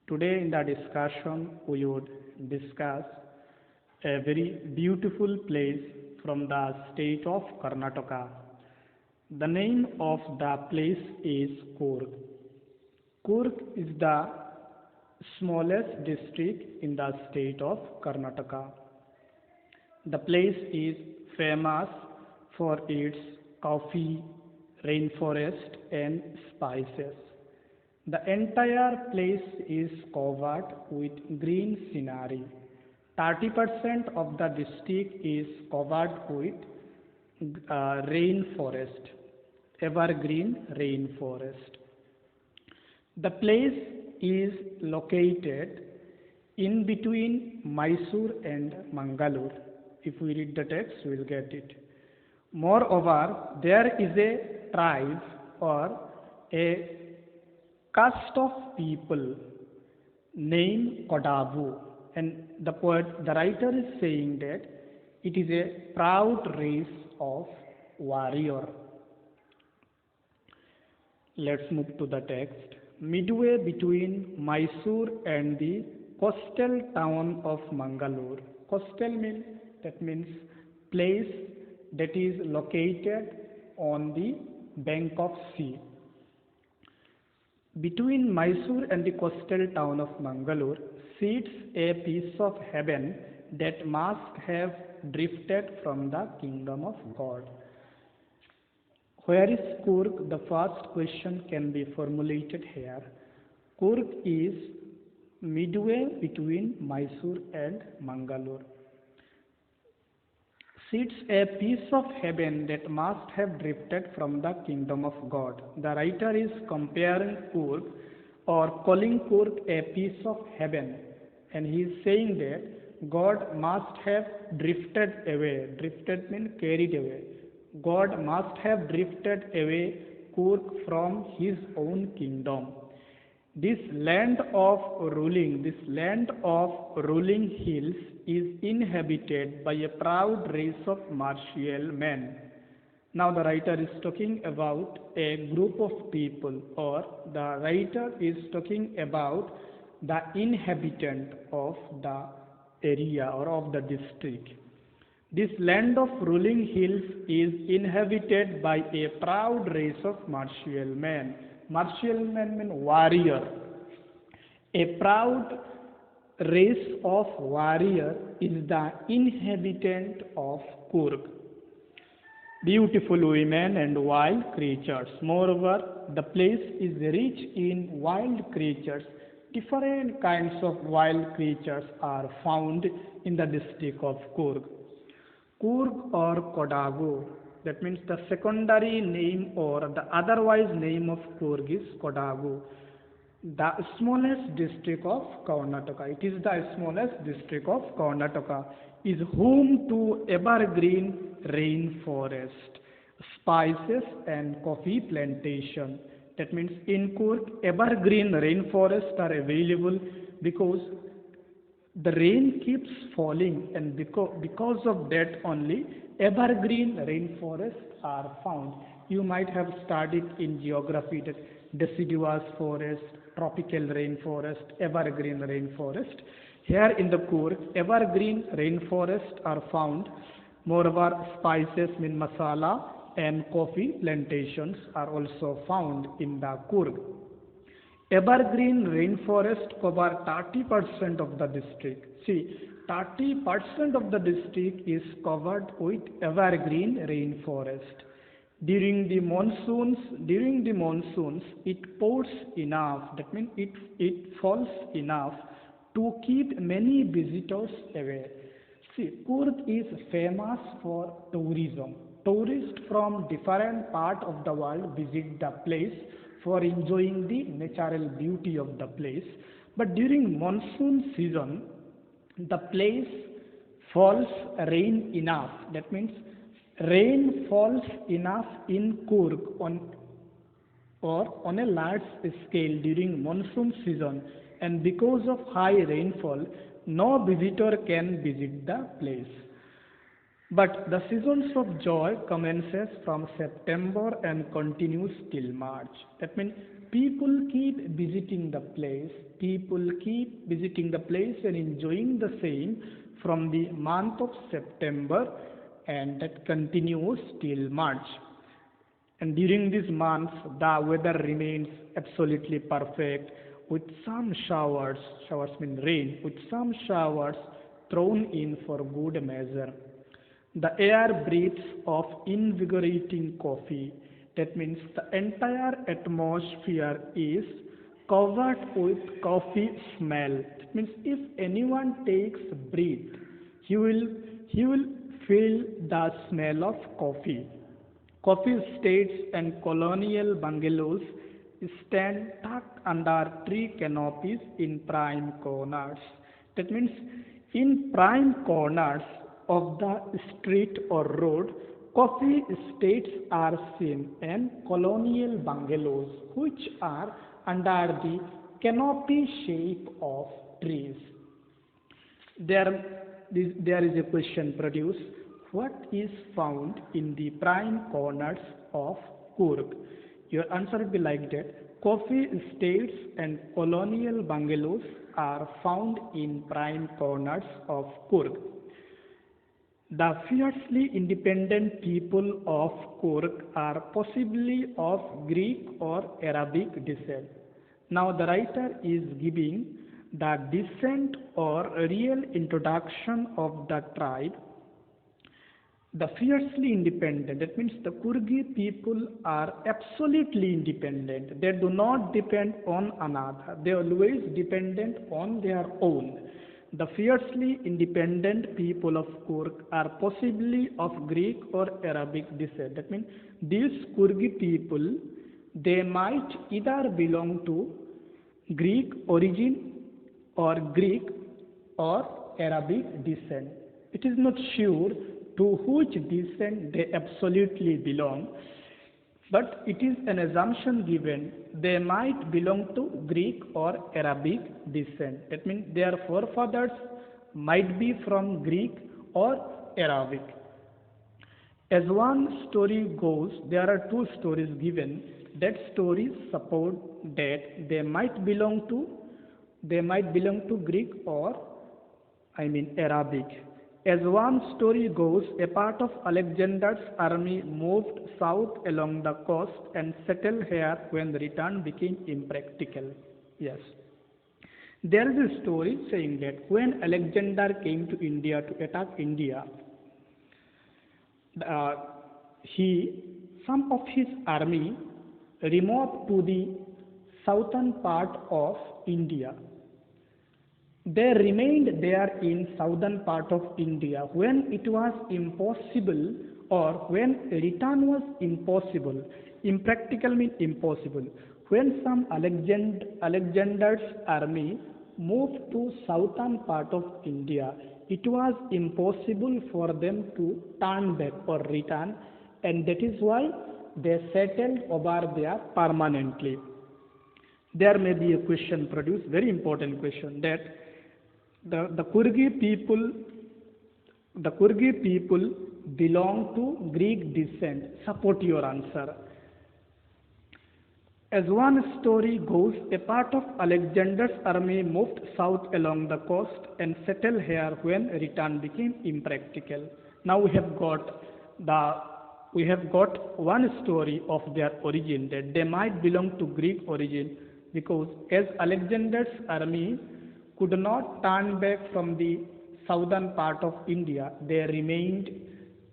Today in the discussion we would discuss a very beautiful place from the state of Karnataka. The name of the place is Coorg. Coorg is the smallest district in the state of Karnataka. The place is famous for its coffee, rainforest and spices. The entire place is covered with green scenery. 30% of the district is covered with rainforest, evergreen rainforest. The place is located in between Mysore and Mangalore. If we read the text, we will get it. Moreover, there is a tribe or a caste of people named Kodavu, and the writer is saying that it is a proud race of warrior. Let's move to the text. Midway between Mysore and the coastal town of Mangalore. Coastal means place that is located on the bank of sea. Between Mysore and the coastal town of Mangalore sits a piece of heaven that must have drifted from the kingdom of God. Where is Coorg? The first question can be formulated here. Coorg is midway between Mysore and Mangalore. Sits a piece of heaven that must have drifted from the kingdom of God. The writer is comparing Coorg or calling Coorg a piece of heaven, and he is saying that God must have drifted away. Drifted means carried away. God must have drifted away Coorg from his own kingdom. This land of ruling hills is inhabited by a proud race of martial men. Now the writer is talking about a group of people, or the writer is talking about the inhabitant of the area or of the district. This land of ruling hills is inhabited by a proud race of martial men. Martial men mean warrior. A proud race of warrior is the inhabitant of Coorg. Beautiful women and wild creatures. Moreover, the place is rich in wild creatures. Different kinds of wild creatures are found in the district of Coorg. Coorg or Kodagu, that means the secondary name or the otherwise name of Coorg is Kodagu, the smallest district of Karnataka. It is the smallest district of Karnataka, is home to evergreen rainforest, spices and coffee plantation. That means in Coorg, evergreen rainforests are available because the rain keeps falling, and because of that only evergreen rainforests are found. You might have studied in geography that deciduous forest, tropical rainforest, evergreen rainforest. Here in the Coorg, evergreen rainforests are found. Moreover, spices mean masala and coffee plantations are also found in the Coorg. Evergreen rainforest cover 30% of the district. See, 30% of the district is covered with evergreen rainforest. During the monsoons, it pours enough. That means it falls enough to keep many visitors away. See, Coorg is famous for tourism. Tourists from different parts of the world visit the place for enjoying the natural beauty of the place. But during monsoon season, the place falls rain enough. That means rain falls enough in Coorg on a large scale during monsoon season, and because of high rainfall, no visitor can visit the place. But the seasons of joy commences from September and continues till March. That means People keep visiting the place. People keep visiting the place and enjoying the same from the month of September, and that continues till March. And during these months, the weather remains absolutely perfect with some showers, showers mean rain, with some showers thrown in for good measure. The air breathes of invigorating coffee. That means the entire atmosphere is covered with coffee smell. That means if anyone takes a breath, he will feel the smell of coffee. Coffee estates and colonial bungalows stand tucked under tree canopies in prime corners. That means in prime corners of the street or road, coffee estates are seen and colonial bungalows which are under the canopy shape of trees. There is a question produced. What is found in the prime corners of Coorg? Your answer will be like that. Coffee estates and colonial bungalows are found in prime corners of Coorg. The fiercely independent people of Coorg are possibly of Greek or Arabic descent. Now the writer is giving the descent or real introduction of the tribe. The fiercely independent, that means the Kurgi people are absolutely independent. They do not depend on another. They are always dependent on their own. The fiercely independent people of Kurg are possibly of Greek or Arabic descent. That means these Kurgi people, they might either belong to Greek origin or Greek or Arabic descent. It is not sure to which descent they absolutely belong, but it is an assumption given they might belong to Greek or Arabic descent. That means their forefathers might be from Greek or Arabic. As one story goes, there are two stories given. That stories support that they might belong to Greek or Arabic. As one story goes, a part of Alexander's army moved south along the coast and settled here when the return became impractical. Yes. There is a story saying that when Alexander came to India to attack India, some of his army removed to the southern part of India. They remained there in southern part of India when it was impossible or when return was impossible. Impractical means impossible. When some Alexander's army moved to southern part of India, it was impossible for them to turn back or return, and that is why they settled over there permanently. There may be a question produced, very important question, that the Kurgi people belong to Greek descent. Support your answer. As one story goes, a part of Alexander's army moved south along the coast and settled here when return became impractical. Now we have got one story of their origin, that they might belong to Greek origin, because as Alexander's army could not turn back from the southern part of India, they remained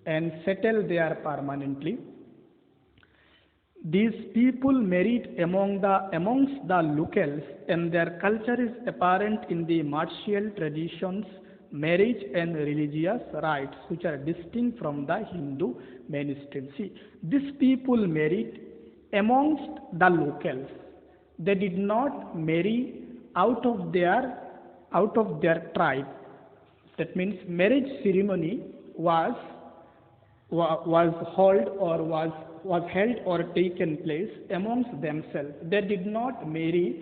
and settled there permanently. These people married amongst the locals, and their culture is apparent in the martial traditions, marriage and religious rites, which are distinct from the Hindu mainstream. See, these people married amongst the locals. They did not marry out of their tribe. That means marriage ceremony was held or taken place amongst themselves. They did not marry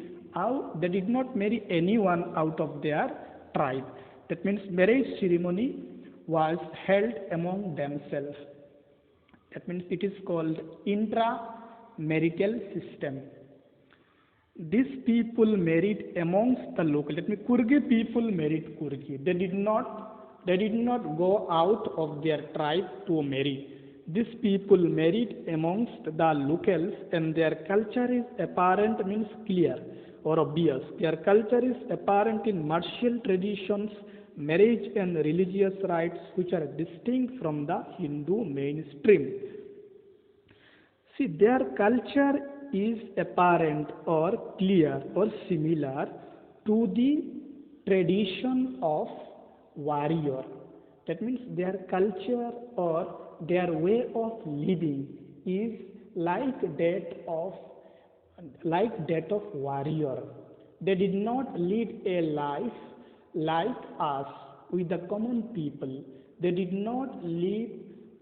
anyone out of their tribe. That means marriage ceremony was held among themselves. That means it is called intramarital system. these people married amongst the local. Let me Kurgi people married Kurgi. They did not go out of their tribe to marry. These people married amongst the locals, and their culture is apparent, means clear or obvious. Their culture is apparent in martial traditions, marriage, and religious rites, which are distinct from the Hindu mainstream. See, their culture is apparent or clear or similar to the tradition of warrior. That means their culture or their way of living is like that of warrior. They did not lead a life like us with the common people. They did not live,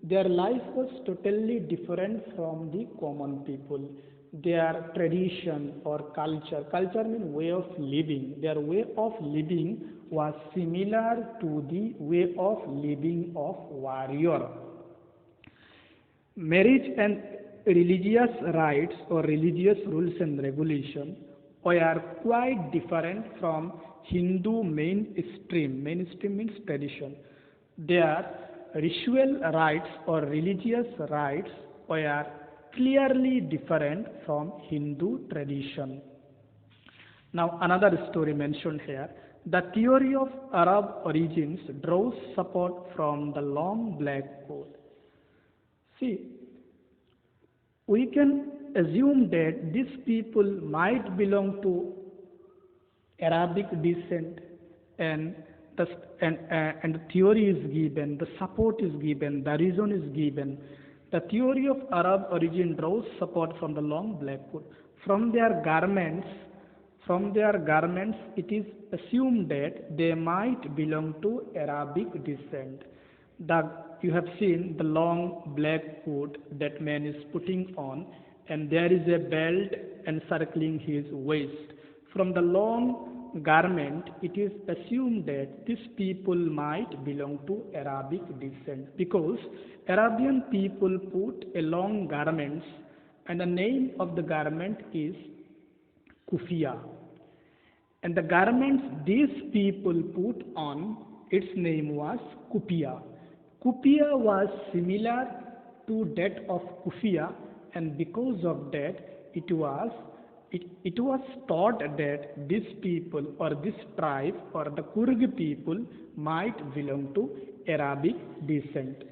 their life was totally different from the common people. Their tradition or culture means way of living. Their way of living was similar to the way of living of warrior. Marriage and religious rites or religious rules and regulations are quite different from Hindu mainstream. Mainstream means tradition. Their ritual rites or religious rites are clearly different from Hindu tradition. Now, another story mentioned here. The theory of Arab origins draws support from the long black coat. See, we can assume that these people might belong to Arabic descent, and the theory is given, the support is given, the reason is given. The theory of Arab origin draws support from the long black coat. From their garments, it is assumed that they might belong to Arabic descent. You have seen the long black coat that man is putting on, and there is a belt encircling his waist. From the long garment, it is assumed that these people might belong to Arabic descent, because Arabian people put a long garments, and the name of the garment is kufiya. And the garments these people put on, its name was kupiya. Kupiya was similar to that of kufiya, and because of that, it was thought that these people or this tribe or the Kurg people might belong to Arabic descent.